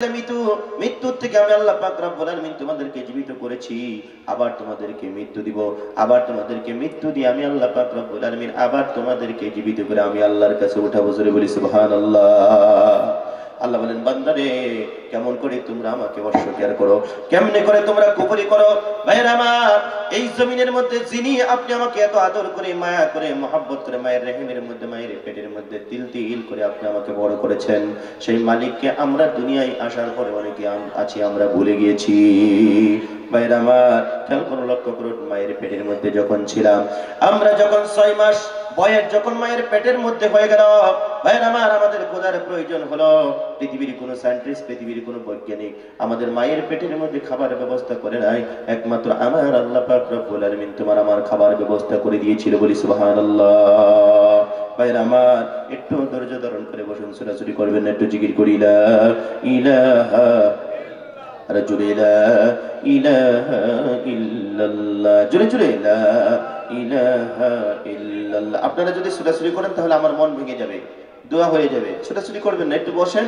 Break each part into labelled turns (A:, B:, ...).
A: মৃত্যুর থেকে আমি আল্লাহ পাক রব্বুল আলামিন তোমাদেরকে জীবিত করেছি, আবার তোমাদেরকে মৃত্যু দিব, আবার তোমাদেরকে মৃত্যু দিয়ে আমি আল্লাহ পাক রব্বুল আলামিন আবার তোমাদেরকে জীবিত করে আমি আল্লাহর কাছে উঠাবো। জোরে বলি সুবহানাল্লাহ। আল্লাহ বলেন, বান্দারে কেমন করে তোমরা আমাকে অস্বীকার করো, কেমনে করে তোমরা কুফরি করো। ভাইরা আমার, এই জমিনের মধ্যে যিনি আপনি আমাকে এত আদর করে, মায়া করে, মহব্বত করে, মায়ের রেহেমের মধ্যে, মায়ের পেটের মধ্যে তিল তিল করে আপনি আমাকে বড় করেছেন, সেই মালিককে আমরা দুনিয়ায় আসার পরে অনেকে আছি আমরা ভুলে গিয়েছি। ভাইরা আমার, খেয়াল করো, লক্ষ্য করুন, মায়ের পেটের মধ্যে যখন ছিলাম আমরা, যখন 6 মাস বয়স যখন মায়ের পেটের মধ্যে হয়ে গেল, ভাইরা আমার, আমাদের খোদার প্রয়োজন হলো। পৃথিবীর কোনো সায়েন্টিস্ট, পৃথিবীর কোনো বৈজ্ঞানিক আমাদের মায়ের পেটের মধ্যে খাবার ব্যবস্থা করে নাই, একমাত্র আমার আল্লাহ পাক রব্বুল আলামিন তোমার আমার খাবার ব্যবস্থা করে দিয়েছিল। বলি সুবহানাল্লাহ। ভাইরা আমার, একটু ধৈর্য ধারণ করে বসুন, ছোটাছুটি করবেন না, একটু জিকির করি লা ইলাহা জুড়ে লা ইলাহা ইল্লাল্লাহ, জুড়ে জুড়ে লা ইলাহা ইল্লাল্লাহ। আপনারা যদি ছোটাছুটি করেন তাহলে আমার মন ভেঙে যাবে, দোয়া হয়ে যাবে। ছোটাছুটি করবেন না, একটু বসেন।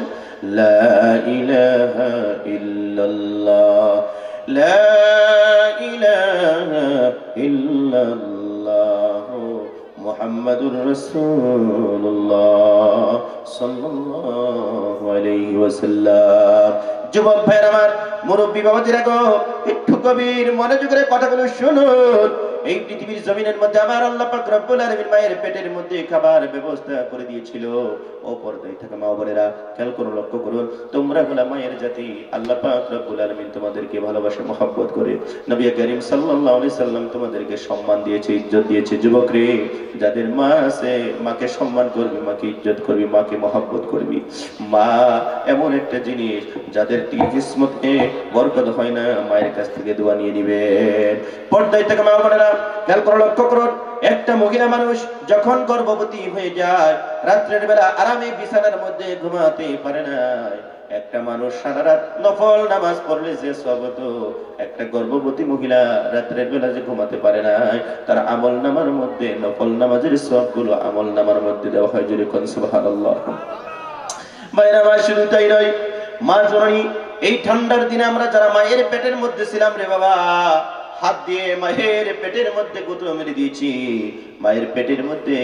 A: লা ইলাহা ইল্লাল্লাহ, লা ইলাহা ইল্লাল্লাহ, মুহাম্মাদুর রাসূলুল্লাহ সাল্লাল্লাহু আলাইহি ওয়াসাল্লাম। যুবক ভাইরা আমার, মুরব্বী বাবাজিরা গো, একটু গভীর মনোযোগের কথাগুলো শুনুন। এই পৃথিবীর জমিনের মধ্যে আমার আল্লাহ পাক রব্বুল আলামিন মায়ের পেটের মধ্যে খাবার ব্যবস্থা করে দিয়েছিল। ও পর্দায় থাকা মা বোনেরা, খেয়াল করুন, লক্ষ্য করুন, তোমরা হলো মায়ের জাতি। আল্লাহ পাক রব্বুল আলামিন তোমাদেরকে ভালোবাসে, মহব্বত করে। নবী করিম সাল্লাল্লাহু আলাইহি সাল্লাম তোমাদেরকে সম্মান দিয়েছে, ইজ্জত দিয়েছে। যুবক রে, যাদের মা আছে, মাকে সম্মান করবি, মাকে ইজ্জত করবি, মাকে মহব্বত করবি। মা এমন একটা জিনিস যাদের কিসমতে বরকত হয় না, মায়ের কাছ থেকে দোয়া নিয়ে নিবেন। পর্দায় থাকা মা বোনেরা, খেয়াল করো, লক্ষ্য করুন, একটা মহিলা মানুষ যখন গর্ভবতী হয়ে যায়, রাত্রের বেলা আরামে বিছানার মধ্যে ঘুমাতে পারে না। একটা মানুষ সারা রাত নফল নামাজ পড়লে যে সওয়াব হতো, একটা গর্ভবতী মহিলা রাত্রের বেলা যে ঘুমাতে পারে না, তার আমল নামার মধ্যে নফল নামাজের সওয়াবগুলো আমল নামার মধ্যে দেওয়া হয়। জোরে কোন সুবহানাল্লাহ। ভাইরা আমার, শুধু তাই নয়, মা জননী, এই ঠান্ডার দিনে আমরা যারা মায়ের পেটের মধ্যে ছিলাম রে বাবা, হাত দিয়ে মায়ের পেটের মধ্যে গুঁতো মেরে দিয়েছি, মায়ের পেটের মধ্যে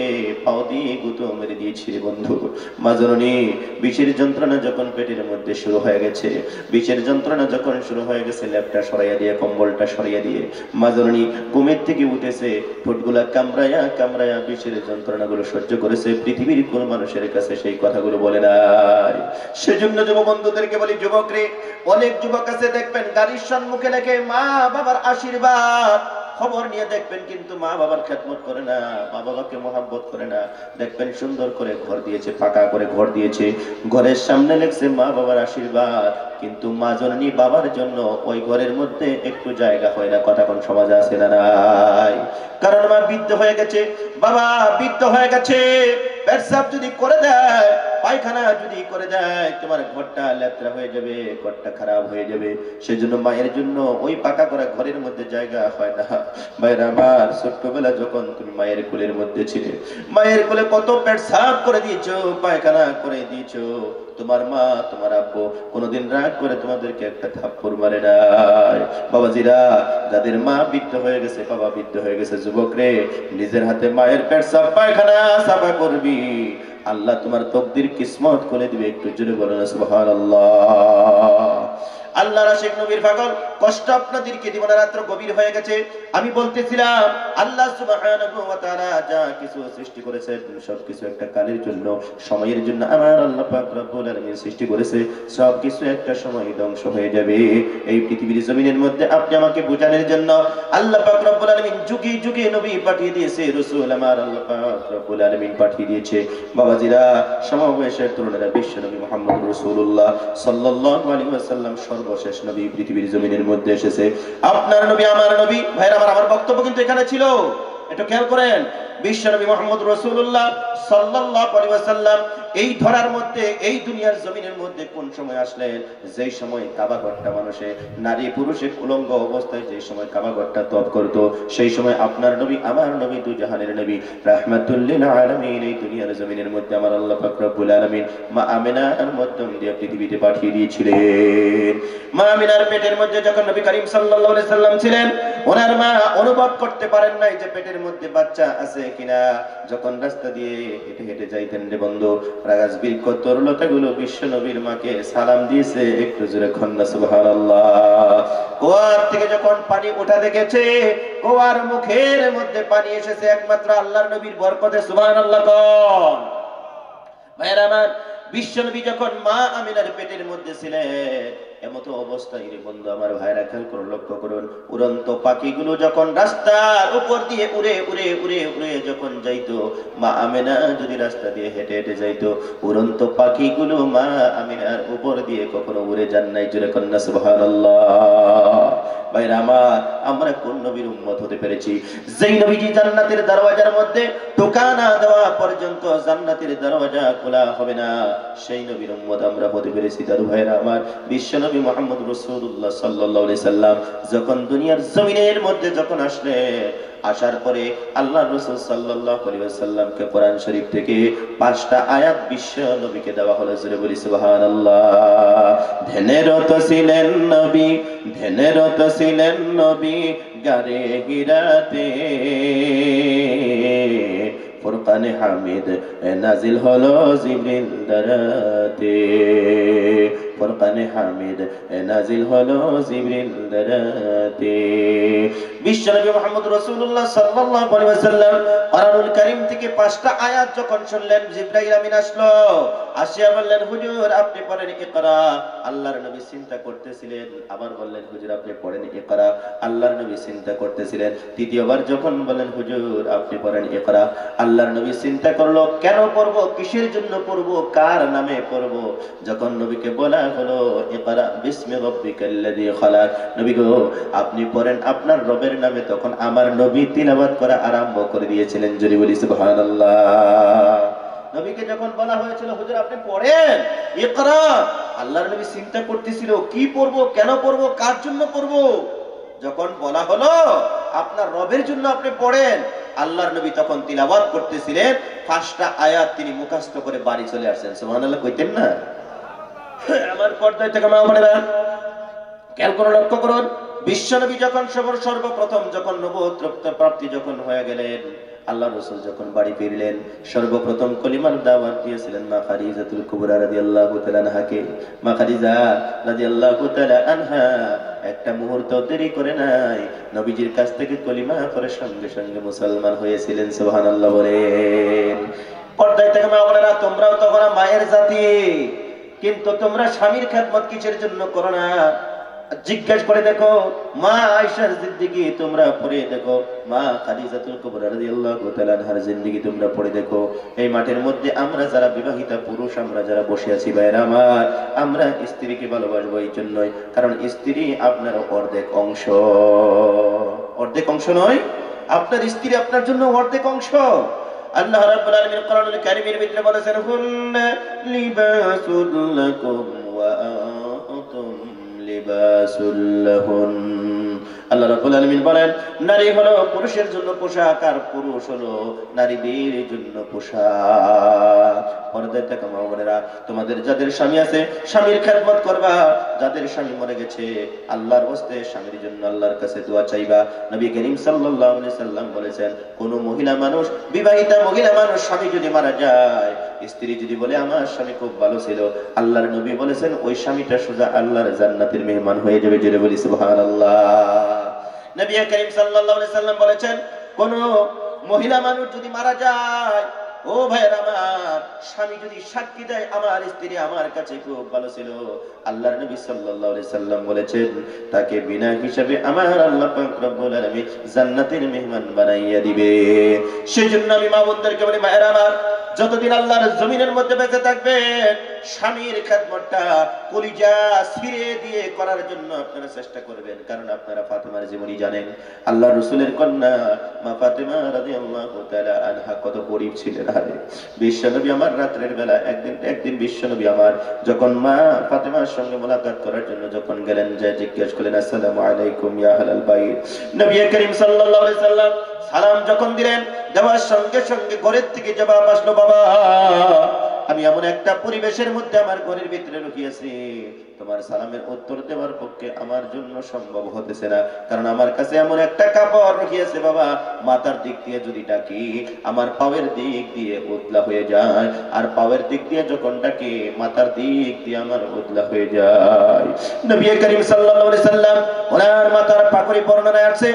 A: পাও দিয়ে গুঁতো মেরে দিয়েছি রে বন্ধু। মা জননী, বিষের যন্ত্রণা যখন পেটের মধ্যে শুরু হয়ে গেছে, বিষের যন্ত্রণা যখন শুরু হয়ে গেছে, ল্যাপটা সরাইয়া দিয়ে, কম্বলটা সরাইয়া দিয়ে মা জননী ঘুমের থেকে উঠেছে, ঠোঁটগুলা কামড়ায়া কামড়ায়া বিষের যন্ত্রণাগুলো সহ্য করেছে। পৃথিবীর কোন মানুষের কাছে সেই কথাগুলো বলে নাই। সেজন্য যুব বন্ধুদেরকে বলি, যুবক রে, অনেক যুবক আছে দেখবেন গাড়ির সম্মুখে লেখে মা বাবার আশীর্বাদ, খবর নিয়ে দেখবেন কিন্তু মা বাবার খেদমত করে না, মা বাবাকে মহব্বত করে না। দেখবেন সুন্দর করে ঘর দিয়েছে, পাকা করে ঘর দিয়েছে, ঘরের সামনে লেখছে মা বাবার আশীর্বাদ, কিন্তু মা জননী বাবার জন্য ওই ঘরের মধ্যে একটু জায়গা হয় না। কথা কোন সমাজে আছে না নাই? কারণ মা বৃদ্ধ হয়ে গেছে, বাবা বৃদ্ধ হয়ে গেছে। পেশাব যদি করে দেয়, পায়খানা যদি করে দেয়, তোমার ঘরটা লেত্রা হয়ে যাবে, ঘরটা খারাপ হয়ে যাবে। সেজন্য মায়ের জন্য ওই পাকা করা ঘরের মধ্যে জায়গা হয় না। ভাইরা আমার, ছোট্টবেলা যখন তুমি মায়ের কোলের মধ্যে ছিলে, মায়ের কোলে কত পেশাব করে দিয়েছো, পায়খানা করে দিয়েছো। তোমার মা, তোমার আব্বু কোনোদিন রাগ করে তোমাদেরকে একটা থাপ্পড় মারে নাই। বাবাজিরা, যাদের মা বৃদ্ধ হয়ে গেছে, বাবা বৃদ্ধ হয়ে গেছে, যুবক রে, নিজের হাতে মায়ের পেশাব পায়খানা সাফা করবি, আল্লাহ তোমার তকদির কিসমত খুলে দিবে। একটু জোরে বলেন সুবহানাল্লাহ। আল্লাহর আশিক নবীর পাগল, কষ্ট আপনাদেরকে দিব না, রাত্র গভীর হয়ে গেছে। আমি বলতেছিলাম, আল্লাহ সুবহানাহু ওয়া তাআলা যা কিছু সৃষ্টি করেছেন সবকিছু একটা কালের জন্য, সময়ের জন্য আমার আল্লাহ পাক রব্বুল আলামিন সৃষ্টি করেছে। সবকিছু একটা সময় ধ্বংস হয়ে যাবে। এই পৃথিবীর জমিনের মধ্যে আপনি আমাকে বোঝানোর জন্য আল্লাহ পাক রব্বুল আলামিন যুগে যুগে নবী পাঠিয়ে দিয়েছে, রাসূল আমার আল্লাহ পাক রব্বুল আলামিন পাঠিয়ে দিয়েছে। বাবাজিরা, সমাবেশের তরুণেরা, বিশ্ব নবী মুহাম্মদ রাসূলুল্লাহ সাল্লাল্লাহু আলাইহি ওয়াসাল্লাম সর্বশেষ নবী পৃথিবীর জমিনের মধ্যে এসেছে। আপনার নবী, আমার নবী। ভাইরা আমার বক্তব্য কিন্তু এখানে ছিল, একটু খেয়াল করেন। বিশ্ব নবী মুহাম্মদ রাসূলুল্লাহ সাল্লাল্লাহু আলাইহি ওয়াসাল্লাম এই ধরার মধ্যে, এই দুনিয়ার জমিনের মধ্যে কোন সময় আসলেন? যেই সময় কাবা ঘরটা মানুষে নারী পুরুষে উলঙ্গ অবস্থায় যে সময় কাবা ঘরটা তপ করতো, সেই সময় আপনার নবী আমার নবী দু জাহানের নবী রাহমাতুল লিল আলামিন এই দুনিয়ার জমিনের মধ্যে আমার আল্লাহ পাক রব্বুল আলামিন মা আমিনার মাধ্যম দিয়ে পৃথিবীতে পাঠিয়ে দিয়েছিলেন। মা আমিনার পেটের মধ্যে যখন নবী করিম সাল্লাল্লাহু আলাইহি সাল্লাম ছিলেন, ওনার মা অনুভব করতে পারেন নাই যে পেটের মধ্যে বাচ্চা আছে কিনা। যখন রাস্তা দিয়ে হেঁটে হেঁটে যাইতেন রে বন্ধু, রাগাজ বৃক্ষ তরুলতাগুলো বিশ্ব নবীর মাকে সালাম দিয়েছে। একটু জোরে খন্না সুবহানাল্লাহ। কুয়ার থেকে যখন পানি ওঠা দেখেছে, কুয়ার মুখের মধ্যে পানি এসেছে একমাত্র আল্লাহর নবীর বরকতে। সুবহানাল্লাহ কোন ভাইরা আমার, বিশ্ব নবী যখন মা আমিনার পেটের মধ্যে ছিলেন, এমতো অবস্থায় রে বন্ধু আমার ভাইরা খেয়াল করে লক্ষ্য করুন, উড়ন্ত পাখিগুলো যখন রাস্তার উপর দিয়ে উড়ে উড়ে উড়ে উড়ে যখন যাইতো, মা আমিনা যদি রাস্তা দিয়ে হেঁটে হেঁটে যাইতো, উড়ন্ত পাখিগুলো মা আমিনার উপর দিয়ে কখনো উড়ে যান নাই। জোরে কন্যা সুবহানাল্লাহ। ভাইরা আমার, আমরা কোন নবীর উম্মত হতে পেরেছি? যেই নবীজি জান্নাতের দরওয়াজার মধ্যে টোকা না দেওয়া পর্যন্ত জান্নাতের দরওয়াজা খোলা হবে না, সেই নবীর উম্মত আমরা হতে পেরেছি। দাদু ভাইরা আমার, বিশ্ব নবী মুহাম্মদ রাসূলুল্লাহ সাল্লাল্লাহু আলাইহি সাল্লাম যখন দুনিয়ার জমিনের মধ্যে যখন আসলেন, আসার পরে আল্লাহ রাসূল সাল্লাল্লাহু আলাইহি ওয়াসাল্লামকে কোরআন শরীফ থেকে 5টা আয়াত বিশ্ব নবীকে দেওয়া হলো। জোরে বলি সুবহানাল্লাহ। ধ্যানরত ছিলেন নবী, ধ্যানরত ছিলেন নবী গারে হিরাতে, ফুরকানে হামিদ নাজিল হলো জিবরিল দারাতে, ফুরকানে হামিদ নাজিল হলো জিবরিল দারাতে। বিশ্বনবী মুহাম্মদ রাসূলুল্লাহ সাল্লাল্লাহু আলাইহি ওয়াসাল্লাম কোরআনুল কারীম থেকে 5টা আয়াত যখন শুনলেন, জিবরাইল আমিন আসলো, আসিয়া বললেন হুজুর আপনি পড়েন ইকরা। আল্লাহর নবী চিন্তা করতেছিলেন, আবার বললেন হুজুর আপনি পড়েন ইকরা। আল্লাহর নবী চিন্তা করতেছিলেন, তৃতীয়বার যখন বলেন হুজুর আপনি পড়েন ইকরা, আল্লাহর নবী চিন্তা করলো কেন পড়বো, কিসের জন্য পড়বো, কার নামে পড়বো। যখন নবীকে বলা হলো ইকরা বিসমি রাব্বিকাল্লাযী খালাক, নবী গো আপনি পড়েন আপনার রবের নামে, তখন আমার নবী তিলাওয়াত করা আরম্ভ করে দিয়েছিলেন। জোরে বলি সুবহানাল্লাহ। নবীকে যখন বলা হয়েছিল হুজুর আপনি পড়েন ইকরা, আল্লাহর নবী চিন্তা করতেছিল কি পড়বো, কেন পড়বো, কার জন্য পড়বো। যখন বলা হলো আপনার রবের জন্য আপনি পড়েন, আল্লাহর নবী তখন তিলাওয়াত করতেছিলেন। 5টা আয়াত তিনি মুখস্থ করে বাড়ি চলে আসছেন। সুবহানাল্লাহ কইতেন না? আমার পর্দায় থেকে মা বোনেরা খেয়াল করে লক্ষ্য করুন, বিশ্বনবী যখন সর্বপ্রথম যখন নবুয়ত প্রাপ্তি যখন হয়ে গেলেন, আল্লাহ রাসূল যখন বাড়ি ফিরলেন, সর্বপ্রথম কলিমার দাওয়াত দিয়েছিলেন মা খাদিজাতুল কুবরা রাদিয়াল্লাহু তাআলা আনহাকে। মা খাদিজা রাদিয়াল্লাহু তাআলা আনহা একটা মুহূর্ত দেরি করে নাই, নবীজির কাছ থেকে কলিমা করে সঙ্গে সঙ্গে মুসলমান হয়েছিলেন। সুবহানাল্লাহ বলেন। পর্দায় থেকে মা বোনেরা, তোমরাও তখন মায়ের জাতি, কিন্তু তোমরা স্বামীর খেদমত কিসের জন্য করো না? জিজ্ঞেস করে দেখো, মা আয়েশার জিন্দেগি তোমরা পড়ে দেখো, মা খাদিজাতুল কুবরা রাদিয়াল্লাহু তাআলা আনহার জিন্দেগি তোমরা পড়ে দেখো। এই মাঠের মধ্যে আমরা যারা বিবাহিতা পুরুষ, আমরা যারা বসে আছি ভাইরা আমার, আমরা স্ত্রীকে ভালোবাসবো এই জন্যই, কারণ স্ত্রী আপনার অর্ধেক অংশ। অর্ধেক অংশ নয়, আপনার স্ত্রী আপনার জন্য অর্ধেক অংশ। আল্লাহ রাব্বুল আলামিন কোরআনুল কারীমের ভিতরে বলেছেন, হুন্না লিবাসুল লাকুম ওয়া আনতুম লিবাসুল লাহুন। আল্লাহ রাব্বুল আলামিন বলেন, নারী হলো পুরুষের জন্য পোশাক, আর পুরুষ হলো নারীদের জন্য পোশাক। পর্দায় থাকা মা বোনেরা, তোমাদের যাদের স্বামী আছে স্বামীর খেদমত করবা, যাদের স্বামী মরে গেছে আল্লাহর ওয়াস্তে স্বামীর জন্য আল্লাহর কাছে দোয়া চাইবা। নবী করিম সাল্লাল্লাহু আলাইহি সাল্লাম বলেছেন, কোন মহিলা মানুষ, বিবাহিতা মহিলা মানুষ স্বামী যদি মারা যায়, স্ত্রী যদি বলে আমার স্বামী খুব ভালো ছিল, আল্লাহর নবী বলেছেন ওই স্বামীটা সোজা আল্লাহর জান্নাতের মেহমান হয়ে যাবে। জোরে বলি সুবহানাল্লাহ। নবী করিম সাল্লাল্লাহু আলাইহি সাল্লাম বলেছেন, কোন মহিলা মানুষ যদি মারা যায়, ও ভাইরা আমার, স্বামী যদি সাক্ষী দেয় আমার স্ত্রী আমার কাছে খুব ভালো ছিল, আল্লাহর নবী সাল্লাল্লাহু আলাইহি সাল্লাম বলেছেন তাকে বিনা হিসাবে আমার আল্লাহ পাক রব্বুল আলামিন জান্নাতের মেহমান বানাইয়া দিবে। সেজন্য আমি মা বোনদেরকে বলি, ভাইরা আমার, যতদিন আল্লাহর জমিনের মধ্যে বেঁচে থাকবেন স্বামীর খেদমতটা কলিজা ছিঁড়ে দিয়ে করার জন্য আপনারা চেষ্টা করবেন, কারণ আপনারা ফাতেমার জীবনী জানেন। আল্লাহ রাসূলের কন্যা মা ফাতেমা রাদিয়াল্লাহু তাআলা আনহা কত গরীব ছিলেন। আরে বিশ্বনবী আমার রাতের বেলা একদিন বিশ্বনবী আমার যখন মা ফাতেমার সঙ্গে মোলাকাত করার জন্য যখন গেলেন, যায় জিজ্ঞেস করলেন, আসসালামু আলাইকুম ইয়া আহলাল বাইত। নবী করিম সাল্লাল্লাহু আলাইহি সাল্লাম সালাম যখন দিলেন, দেওয়ার সঙ্গে সঙ্গে ঘরের থেকে জবাব আসলো, বাবা আমি এমন একটা পরিবেশের মধ্যে আমার ঘরের ভিতরে রুকিয়েছি, তোমার সালামের উত্তর দেওয়ার পক্ষে আমার জন্য সম্ভব হতেছে না, কারণ আমার কাছে এমন একটা কাপড় রুকিয়েছে বাবা, মাথার দিক দিয়ে যদি ডাকি আমার পায়ের দিক দিয়ে উদলা হয়ে যায়, আর পায়ের দিক দিয়ে যখন ডাকি মাথার দিক দিয়ে আমার উদলা হয়ে যায়। নবী করিম সাল্লাল্লাহু আলাইহি সাল্লাম ওনার মাথার পাগড়ি বর্ণনায় আছে,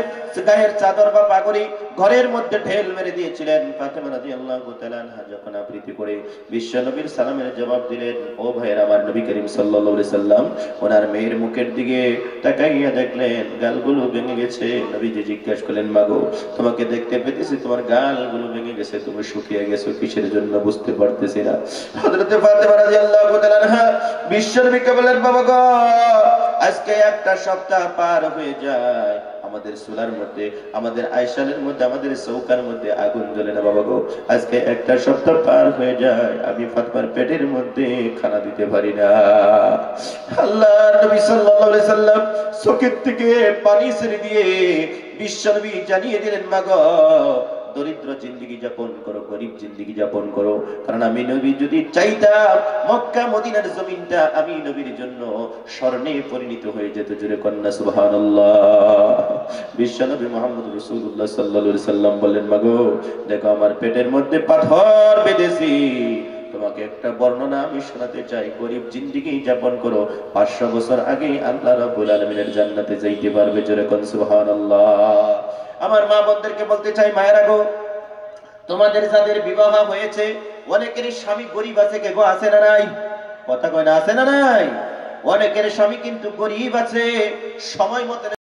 A: গায়ের চাদর বা পাগড়ি ঘরের মধ্যে ঢেল মেরে দিয়েছিলেন। ফাতেমা রাদিয়াল্লাহু তাআলা আনহা যখন আবৃত্তি করে বিশ্ব নবীর সালামের জবাব দিলেন, ও ভাইয়ের আমার, নবী করিম সাল্লাল্লাহু আলাইহি সাল্লাম ওনার মেয়ের মুখের দিকে তাকাইয়া দেখলেন গালগুলো ভেঙে গেছে। নবীজি জিজ্ঞেস করলেন, মাগো তোমাকে দেখতে পেতেছি তোমার গালগুলো ভেঙে গেছে, তুমি শুকিয়ে গেছো কিসের জন্য বুঝতে পারতেছি না। হযরত ফাতেমা রাদিয়াল্লাহু তাআলা আনহা বিশ্ব নবীকে বললেন, বাবা গো আজকে একটা সপ্তাহ পার হয়ে যায়, আমাদের চুলার মধ্যে, আমাদের আয়শালের মধ্যে, আমাদের চৌকার মধ্যে আগুন জ্বলে না বাবা গো, আজকে একটা সপ্তাহ পার হয়ে যায় আমি ফাতেমার পেটের মধ্যে খানা দিতে পারি না। আল্লাহর নবী সাল্লাল্লাহু আলাইহি সাল্লাম চোখের থেকে পানি ছেড়ে দিয়ে বিশ্বনবী জানিয়ে দিলেন, মা গো দরিদ্র জিন্দেগি যাপন করো, গরিব জিন্দেগি যাপন করো, কারণ আমি নবী যদি চাইতাম মক্কা মদিনার জমিনটা আমি নবীর জন্য স্বর্ণে পরিণত হয়ে যেত। জোরে কন্যা সুবহানাল্লাহ। বিশ্বনবী মুহাম্মদ রাসূলুল্লাহ সাল্লাল্লাহু আলাইহি সাল্লাম বললেন, মাগো দেখো আমার পেটের মধ্যে পাথর বেঁধেছি, তোমাকে একটা বর্ণনা আমি শোনাতে চাই, গরিব জিন্দেগি যাপন করো, 500 বছর আগে আল্লাহ রাব্বুল আলামিনের জান্নাতে যাইতে পারবে। জোরে কন্যা সুবহানাল্লাহ। আমার মা বোনদেরকে বলতে চাই, মায়েরা গো তোমাদের যাদের বিবাহ হয়েছে অনেকেরই স্বামী গরিব আছে, কে গো আছে না নাই? কথা কয় না, আছে না নাই? অনেকের স্বামী কিন্তু গরিব আছে, সময় মতো